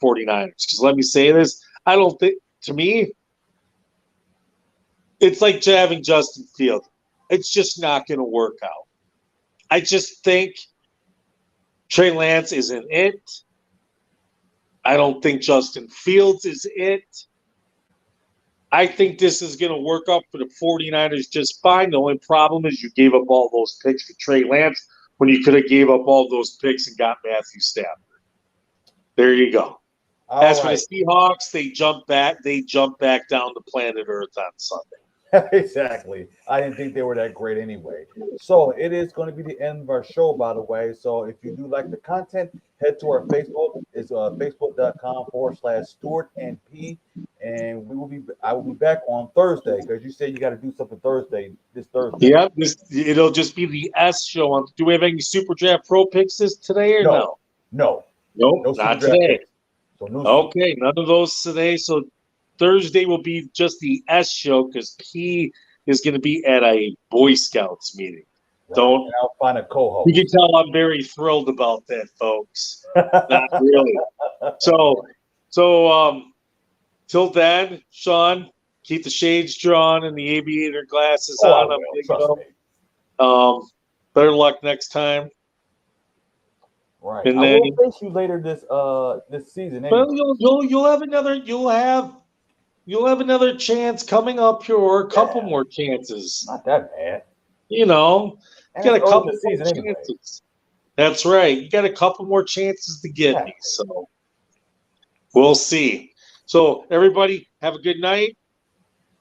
49ers. Because let me say this. I don't think, to me, it's like having Justin Fields. It's just not going to work out. I just think Trey Lance isn't it. I don't think Justin Fields is it. I think this is going to work out for the 49ers just fine. The only problem is you gave up all those picks for Trey Lance when you could have gave up all those picks and got Matthew Stafford. There you go. As for the Seahawks, they jump back down to planet Earth on Sunday. Exactly. I didn't think they were that great anyway. So it is going to be the end of our show, by the way. So if you do like the content, head to our Facebook. It's facebook.com/Stuart and P. And I will be back on Thursday because you said you got to do something this Thursday. Yeah, it'll just be the S show. Do we have any Superdraft Pro picks today or no? No, not today. Picks. So okay, none of those today. So Thursday will be just the S show because P is going to be at a Boy Scouts meeting. Right. And I'll find a co-host. You can tell I'm very thrilled about that, folks. Not really. So till then, Sean, keep the shades drawn and the aviator glasses on. Better luck next time. Right. And I will face you later this season. Anyway. Well, you'll have another chance coming up here, or a couple more chances. Not that bad. You got a couple more season chances. Anyway. That's right. You got a couple more chances to get me. So we'll see. So everybody, have a good night.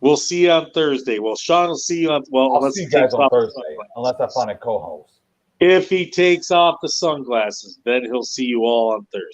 We'll see you on Thursday. Well, Sean will see you on. Well, I'll see you guys on Thursday, unless I find a co-host. If he takes off the sunglasses, then he'll see you all on Thursday.